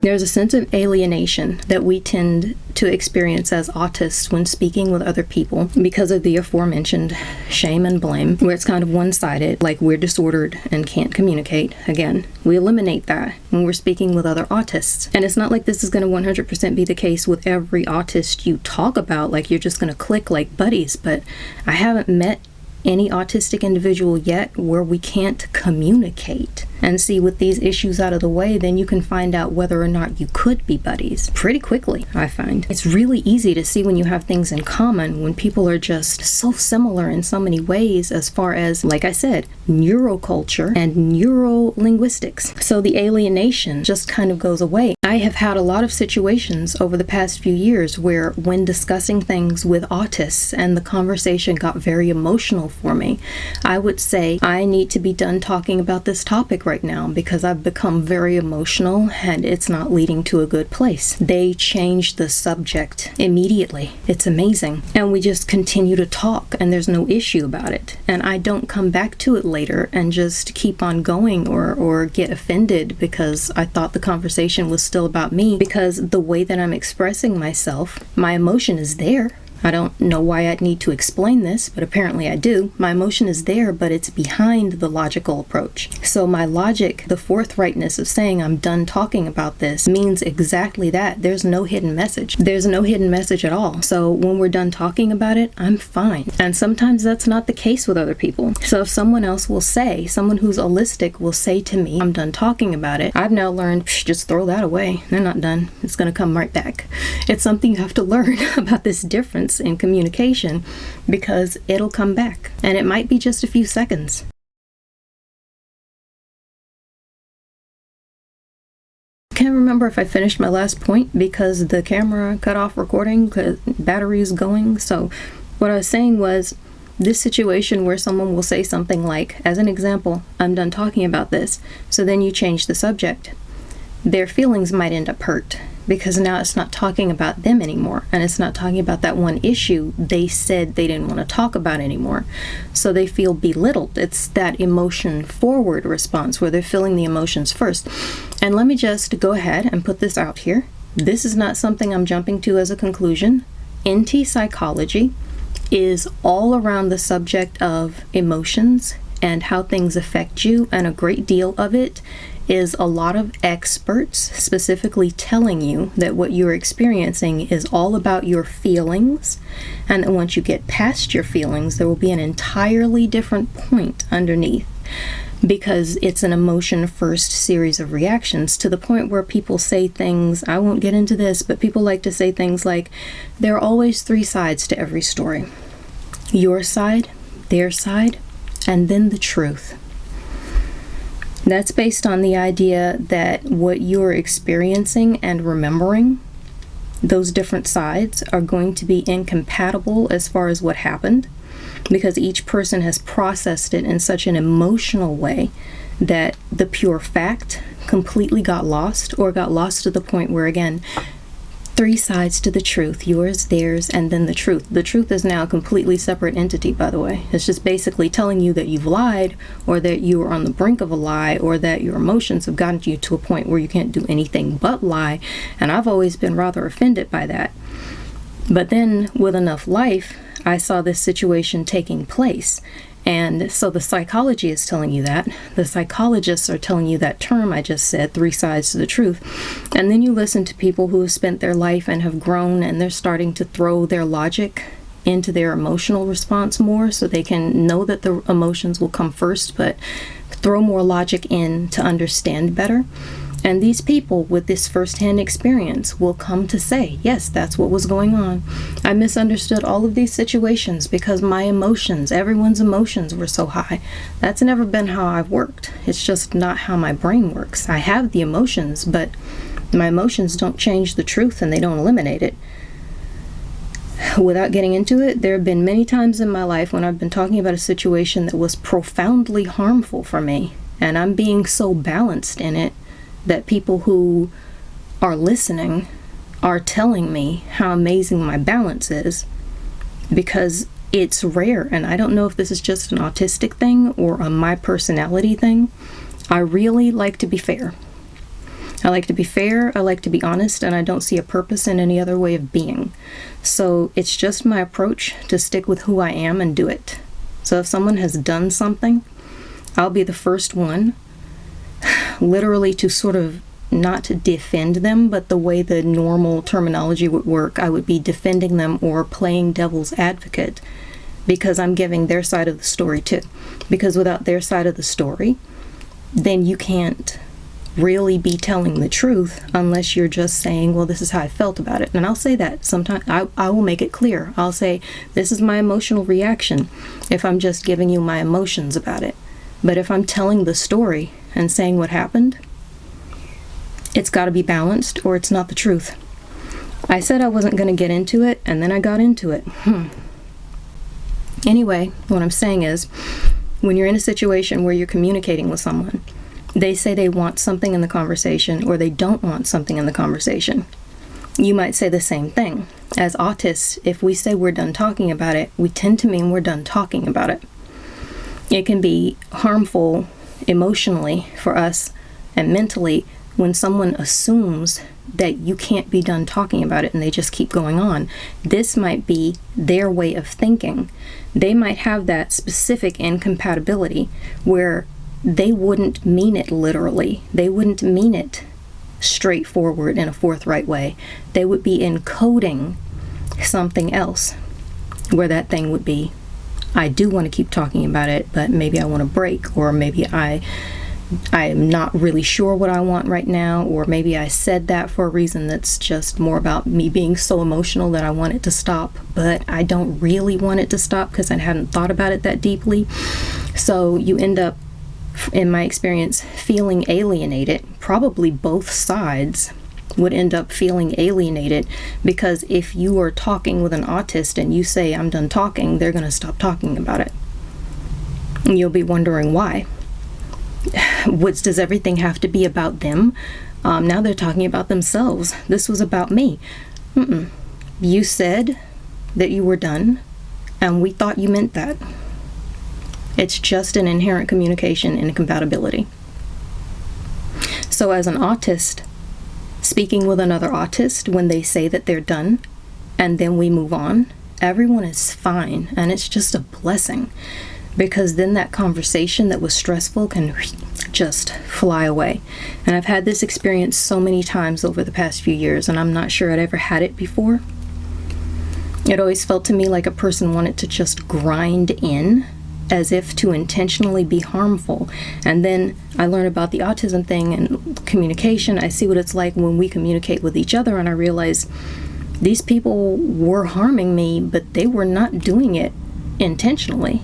There's a sense of alienation that we tend to experience as autists when speaking with other people because of the aforementioned shame and blame, where it's kind of one-sided, like we're disordered and can't communicate. Again, we eliminate that when we're speaking with other autists. And it's not like this is going to 100% be the case with every autist you talk about, like you're just going to click like buddies, but I haven't met any autistic individual yet where we can't communicate. And see, with these issues out of the way, then you can find out whether or not you could be buddies pretty quickly, I find. It's really easy to see when you have things in common, when people are just so similar in so many ways as far as, like I said, neuroculture and neurolinguistics. So the alienation just kind of goes away. I have had a lot of situations over the past few years where when discussing things with autists and the conversation got very emotional for me, I would say, I need to be done talking about this topic right now because I've become very emotional and it's not leading to a good place. They change the subject immediately. It's amazing. And we just continue to talk and there's no issue about it. And I don't come back to it later and just keep on going or get offended because I thought the conversation was still about me, because the way that I'm expressing myself, my emotion is there. I don't know why I'd need to explain this, but apparently I do. My emotion is there, but it's behind the logical approach. So my logic, the forthrightness of saying I'm done talking about this, means exactly that. There's no hidden message. There's no hidden message at all. So when we're done talking about it, I'm fine. And sometimes that's not the case with other people. So if someone else will say, someone who's autistic will say to me, I'm done talking about it, I've now learned, just throw that away. They're not done. It's going to come right back. It's something you have to learn about this difference in communication, because it'll come back and it might be just a few seconds. Can't remember if I finished my last point because the camera cut off recording because battery is going. So what I was saying was this situation where someone will say something like, as an example, I'm done talking about this. So then you change the subject. Their feelings might end up hurt because now it's not talking about them anymore, and it's not talking about that one issue they said they didn't want to talk about anymore. So they feel belittled. It's that emotion forward response where they're feeling the emotions first. And let me just go ahead and put this out here. This is not something I'm jumping to as a conclusion. NT psychology is all around the subject of emotions and how things affect you, and a great deal of it is a lot of experts specifically telling you that what you're experiencing is all about your feelings, and that once you get past your feelings, there will be an entirely different point underneath, because it's an emotion first series of reactions, to the point where people say things, I won't get into this, but people like to say things like, there are always three sides to every story. Your side, their side, and then the truth. That's based on the idea that what you're experiencing and remembering, those different sides, are going to be incompatible as far as what happened, because each person has processed it in such an emotional way that the pure fact completely got lost, or got lost to the point where, again, three sides to the truth: yours, theirs, and then the truth. The truth is now a completely separate entity, by the way. It's just basically telling you that you've lied, or that you are on the brink of a lie, or that your emotions have gotten you to a point where you can't do anything but lie. And I've always been rather offended by that. But then with enough life, I saw this situation taking place. And so the psychology is telling you that. The psychologists are telling you that term I just said, three sides to the truth. And then you listen to people who have spent their life and have grown, and they're starting to throw their logic into their emotional response more, so they can know that the emotions will come first, but throw more logic in to understand better. And these people with this firsthand experience will come to say, yes, that's what was going on. I misunderstood all of these situations because my emotions, everyone's emotions, were so high. That's never been how I've worked. It's just not how my brain works. I have the emotions, but my emotions don't change the truth, and they don't eliminate it. Without getting into it, there have been many times in my life when I've been talking about a situation that was profoundly harmful for me, and I'm being so balanced in it that people who are listening are telling me how amazing my balance is, because it's rare. And I don't know if this is just an autistic thing or a my personality thing. I really like to be fair. I like to be fair, I like to be honest, and I don't see a purpose in any other way of being. So it's just my approach to stick with who I am and do it. So if someone has done something, I'll be the first one, literally, to sort of not to defend them, but the way the normal terminology would work, I would be defending them or playing devil's advocate, because I'm giving their side of the story too. Because without their side of the story, then you can't really be telling the truth unless you're just saying, well, this is how I felt about it. And I'll say that sometimes. I will make it clear. I'll say, this is my emotional reaction if I'm just giving you my emotions about it. But if I'm telling the story and saying what happened, it's got to be balanced or it's not the truth. I said I wasn't going to get into it, and then I got into it. Anyway, what I'm saying is, when you're in a situation where you're communicating with someone, they say they want something in the conversation or they don't want something in the conversation. You might say the same thing. As autists, if we say we're done talking about it, we tend to mean we're done talking about it. It can be harmful emotionally for us and mentally when someone assumes that you can't be done talking about it and they just keep going on. This might be their way of thinking. They might have that specific incompatibility where they wouldn't mean it literally. They wouldn't mean it straightforward in a forthright way. They would be encoding something else where that thing would be, I do want to keep talking about it, but maybe I want to break, or maybe I am not really sure what I want right now, or maybe I said that for a reason that's just more about me being so emotional that I want it to stop, but I don't really want it to stop because I hadn't thought about it that deeply. So you end up, in my experience, feeling alienated. Probably both sides would end up feeling alienated, because if you are talking with an autist and you say, I'm done talking, they're going to stop talking about it. And you'll be wondering why. Does everything have to be about them? Now they're talking about themselves. This was about me. You said that you were done, and we thought you meant that. It's just an inherent communication incompatibility. So as an autist, speaking with another autist, when they say that they're done, and then we move on, everyone is fine, and it's just a blessing. Because then that conversation that was stressful can just fly away. And I've had this experience so many times over the past few years, and I'm not sure I'd ever had it before. It always felt to me like a person wanted to just grind in, as if to intentionally be harmful. And then I learned about the autism thing and communication. I see what it's like when we communicate with each other, and I realize these people were harming me, but they were not doing it intentionally.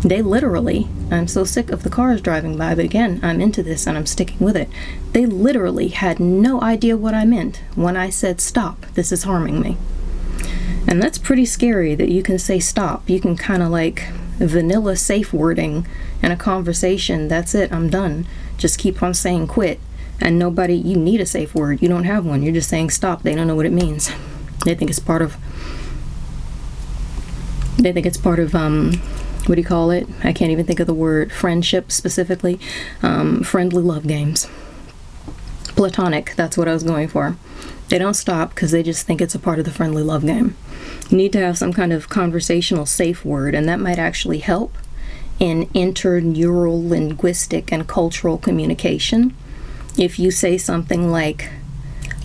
They literally, I'm so sick of the cars driving by, but again, I'm into this and I'm sticking with it. They literally had no idea what I meant when I said, stop, this is harming me. And that's pretty scary that you can say stop. You can kind of like vanilla safe wording in a conversation. That's it, I'm done. Just keep on saying quit. And nobody, you need a safe word. You don't have one. You're just saying stop. They don't know what it means. They think it's part of, what do you call it? I can't even think of the word. Friendship specifically. Friendly love games. Platonic, that's what I was going for. They don't stop because they just think it's a part of the friendly love game. You need to have some kind of conversational safe word, and that might actually help in interneural linguistic and cultural communication. If you say something like,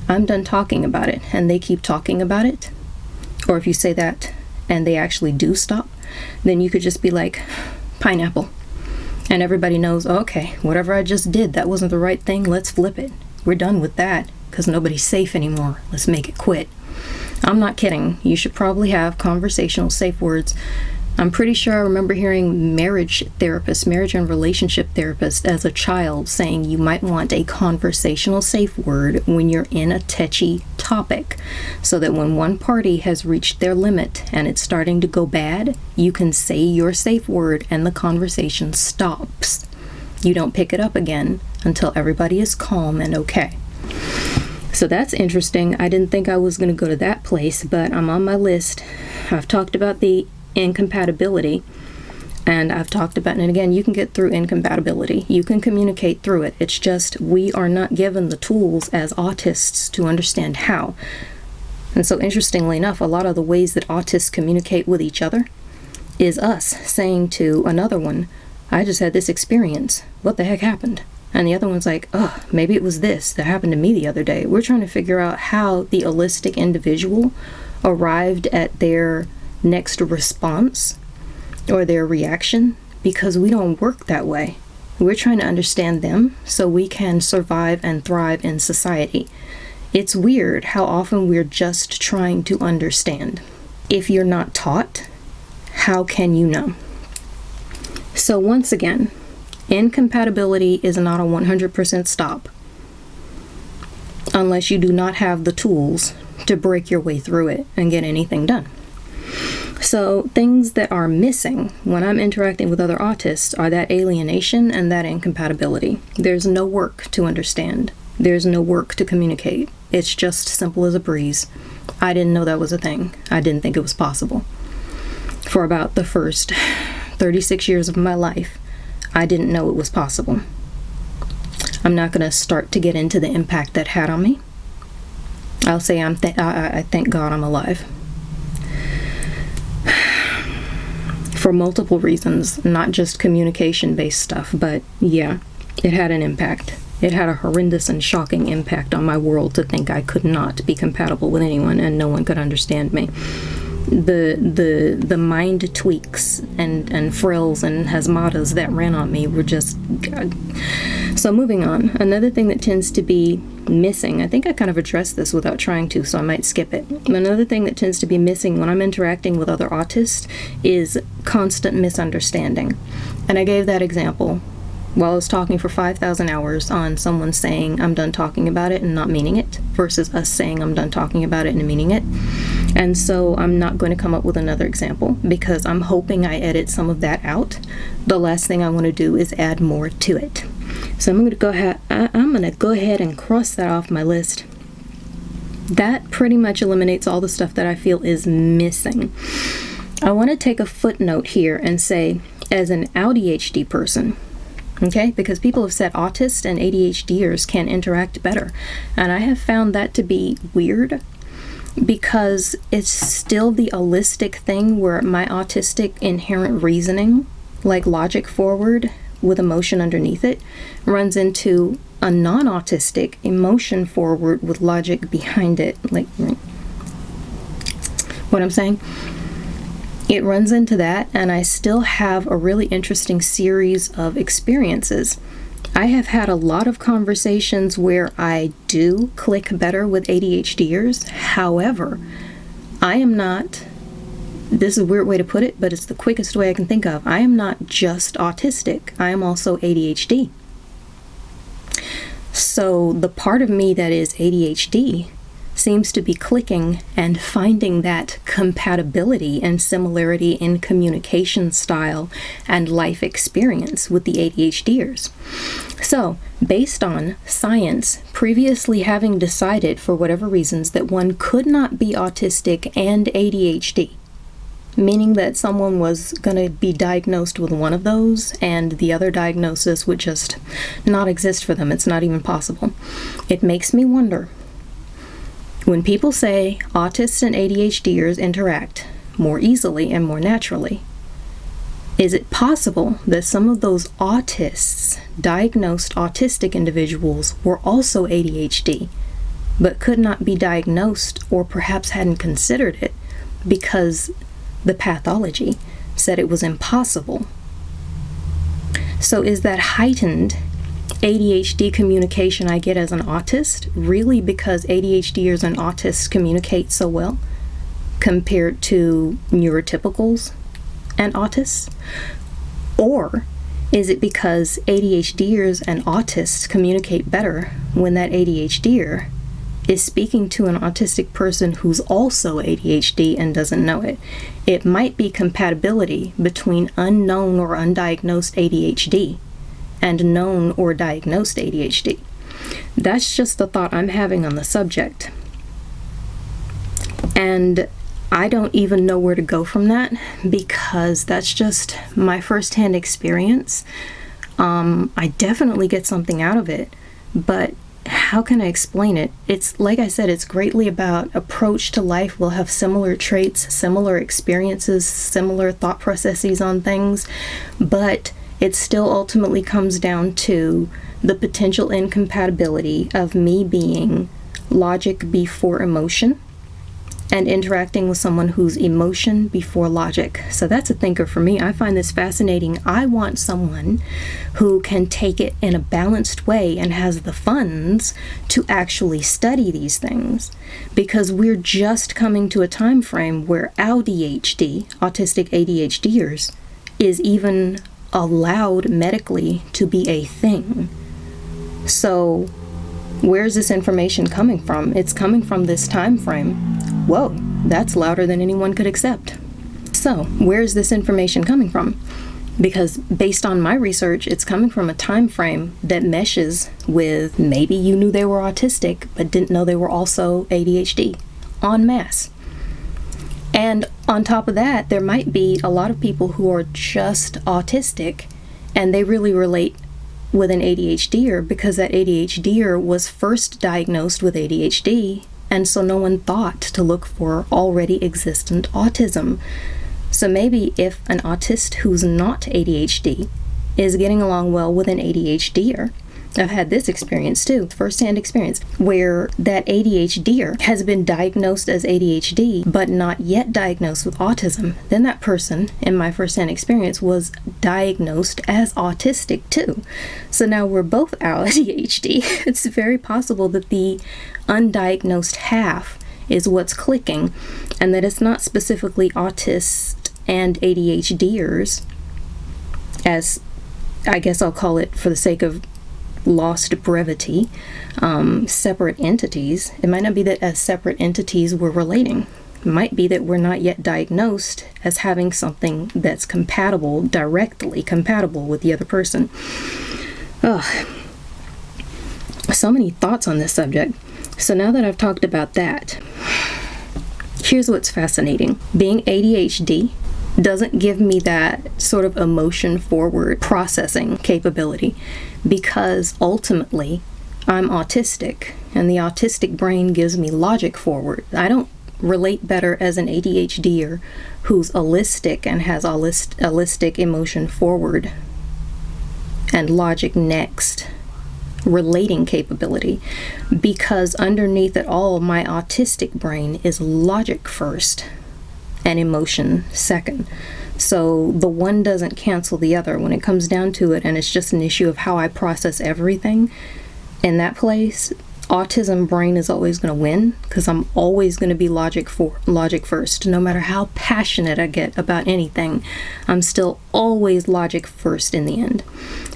I'm done talking about it, and they keep talking about it, or if you say that and they actually do stop, then you could just be like, pineapple. And everybody knows, okay, whatever I just did, that wasn't the right thing, let's flip it. We're done with that because nobody's safe anymore. Let's make it quit. I'm not kidding. You should probably have conversational safe words. I'm pretty sure I remember hearing marriage and relationship therapists as a child saying you might want a conversational safe word when you're in a touchy topic, so that when one party has reached their limit and it's starting to go bad, you can say your safe word and the conversation stops. You don't pick it up again until everybody is calm and okay. So that's interesting. I didn't think I was going to go to that place, but I'm on my list. I've talked about the incompatibility. And I've talked about it, and again, you can get through incompatibility. You can communicate through it. It's just we are not given the tools as autists to understand how. And so interestingly enough, a lot of the ways that autists communicate with each other is us saying to another one, I just had this experience. What the heck happened? And the other one's like, oh, maybe it was this that happened to me the other day. We're trying to figure out how the autistic individual arrived at their next response or their reaction, because we don't work that way. We're trying to understand them so we can survive and thrive in society. It's weird how often we're just trying to understand. If you're not taught, how can you know? So once again, incompatibility is not a 100% stop unless you do not have the tools to break your way through it and get anything done. So things that are missing when I'm interacting with other autists are that alienation and that incompatibility. There's no work to understand. There's no work to communicate. It's just simple as a breeze. I didn't know that was a thing. I didn't think it was possible. For about the first 36 years of my life, I didn't know it was possible. I'm not going to start to get into the impact that had on me. I'll say I thank God I'm alive. For multiple reasons, not just communication-based stuff, but yeah, it had an impact. It had a horrendous and shocking impact on my world to think I could not be compatible with anyone and no one could understand me. The mind tweaks and frills and hazmatas that ran on me were just... So moving on, another thing that tends to be missing, I think I kind of addressed this without trying to, so I might skip it. Another thing that tends to be missing when I'm interacting with other autists is constant misunderstanding. And I gave that example while I was talking for 5,000 hours on someone saying I'm done talking about it and not meaning it, versus us saying I'm done talking about it and meaning it. And so I'm not going to come up with another example because I'm hoping I edit some of that out. The last thing I want to do is add more to it. So I'm going to go ahead and cross that off my list. That pretty much eliminates all the stuff that I feel is missing. I want to take a footnote here and say, as an ADHD person, okay, because people have said autists and ADHDers can interact better, and I have found that to be weird because it's still the holistic thing where my autistic inherent reasoning, like logic forward with emotion underneath it, runs into a non-autistic emotion forward with logic behind it. Like, what I'm saying? It runs into that, and I still have a really interesting series of experiences. I have had a lot of conversations where I do click better with ADHDers. However, I am not, this is a weird way to put it, but it's the quickest way I can think of. I am not just autistic. I am also ADHD. So the part of me that is ADHD seems to be clicking and finding that compatibility and similarity in communication style and life experience with the ADHDers. So, based on science previously having decided for whatever reasons that one could not be autistic and ADHD, meaning that someone was going to be diagnosed with one of those and the other diagnosis would just not exist for them. It's not even possible. It makes me wonder, when people say autists and ADHDers interact more easily and more naturally, is it possible that some of those autists, diagnosed autistic individuals, were also ADHD, but could not be diagnosed or perhaps hadn't considered it because the pathology said it was impossible? So is that heightened ADHD communication I get as an autist really because ADHDers and autists communicate so well compared to neurotypicals and autists? Or is it because ADHDers and autists communicate better when that ADHDer is speaking to an autistic person who's also ADHD and doesn't know it? It might be compatibility between unknown or undiagnosed ADHD and known or diagnosed ADHD. That's just the thought I'm having on the subject. And I don't even know where to go from that, because that's just my firsthand experience. I definitely get something out of it, but how can I explain it? It's like I said, it's greatly about approach to life. We'll have similar traits, similar experiences, similar thought processes on things, but it still ultimately comes down to the potential incompatibility of me being logic before emotion and interacting with someone who's emotion before logic. So that's a thinker for me. I find this fascinating. I want someone who can take it in a balanced way and has the funds to actually study these things, because we're just coming to a time frame where ADHD, autistic ADHDers, is even allowed medically to be a thing. So where's this information coming from? It's coming from this time frame. Whoa, that's louder than anyone could accept. So where's this information coming from? Because based on my research, it's coming from a time frame that meshes with maybe you knew they were autistic but didn't know they were also ADHD en masse. And on top of that, there might be a lot of people who are just autistic and they really relate with an ADHDer because that ADHDer was first diagnosed with ADHD, and so no one thought to look for already existent autism. So maybe if an autist who's not ADHD is getting along well with an ADHDer, I've had this experience too, first-hand experience, where that ADHDer has been diagnosed as ADHD, but not yet diagnosed with autism. Then that person, in my first-hand experience, was diagnosed as autistic too. So now we're both ADHD. It's very possible that the undiagnosed half is what's clicking, and that it's not specifically autists and ADHDers, as I guess I'll call it for the sake of lost brevity, separate entities. It might not be that as separate entities we're relating. It might be that we're not yet diagnosed as having something that's compatible, directly compatible with the other person. Ugh. So many thoughts on this subject. So now that I've talked about that, here's what's fascinating. Being ADHD doesn't give me that sort of emotion forward processing capability, because ultimately I'm autistic and the autistic brain gives me logic forward. I don't relate better as an ADHDer who's allistic and has allistic emotion forward and logic next relating capability, because underneath it all my autistic brain is logic first and emotion second. So the one doesn't cancel the other when it comes down to it, and it's just an issue of how I process everything. In that place, autism brain is always going to win, because I'm always going to be logic first. No matter how passionate I get about anything, I'm still always logic first in the end.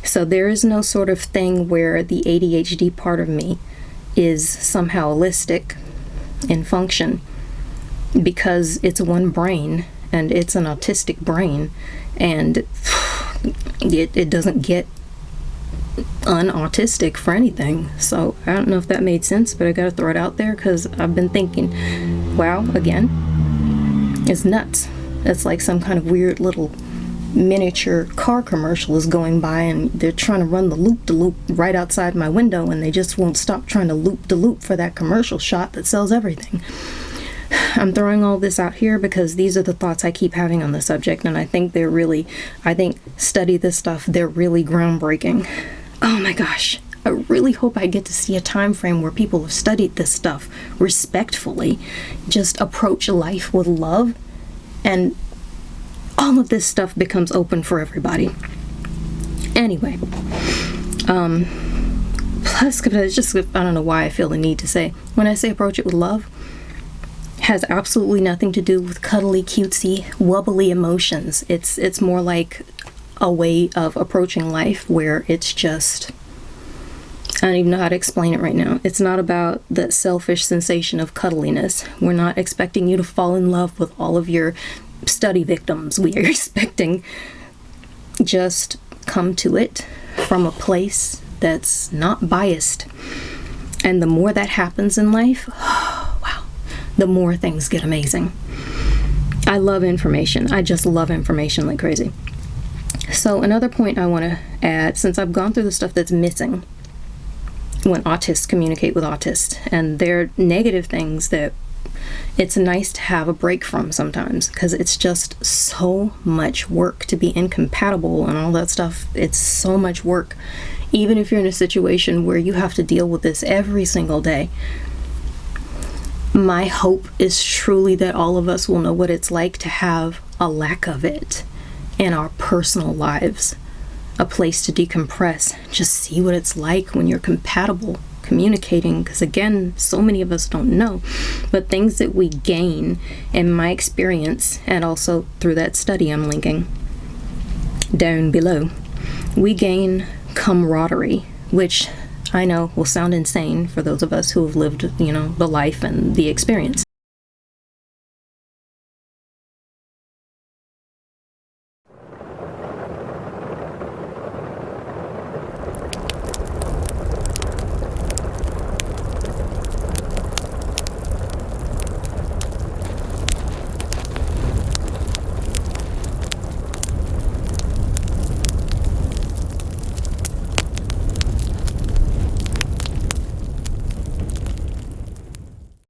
So there is no sort of thing where the ADHD part of me is somehow holistic in function, because it's one brain and it's an autistic brain, and it doesn't get unautistic for anything. So I don't know if that made sense, but I gotta throw it out there because I've been thinking, wow, again, it's nuts. It's like some kind of weird little miniature car commercial is going by and they're trying to run the loop-de-loop right outside my window, and they just won't stop trying to loop-de-loop for that commercial shot that sells everything. I'm throwing all this out here because these are the thoughts I keep having on the subject, and I think study this stuff, they're really groundbreaking. Oh my gosh, I really hope I get to see a time frame where people have studied this stuff respectfully, just approach life with love, and all of this stuff becomes open for everybody. Anyway, plus, it's just, I don't know why I feel the need to say, when I say approach it with love, has absolutely nothing to do with cuddly, cutesy, wubbly emotions. It's more like a way of approaching life where it's just, I don't even know how to explain it right now. It's not about the selfish sensation of cuddliness. We're not expecting you to fall in love with all of your study victims. We are expecting just come to it from a place that's not biased. And the more that happens in life, the more things get amazing. I love information. I just love information like crazy. So another point I want to add, since I've gone through the stuff that's missing when autists communicate with autists, and they're negative things that it's nice to have a break from sometimes, because it's just so much work to be incompatible and all that stuff. It's so much work, even if you're in a situation where you have to deal with this every single day. My hope is truly that all of us will know what it's like to have a lack of it in our personal lives, a place to decompress, just see what it's like when you're compatible communicating, because again, so many of us don't know, but things that we gain, in my experience, and also through that study I'm linking down below, we gain camaraderie, which I know will sound insane for those of us who have lived, the life and the experience.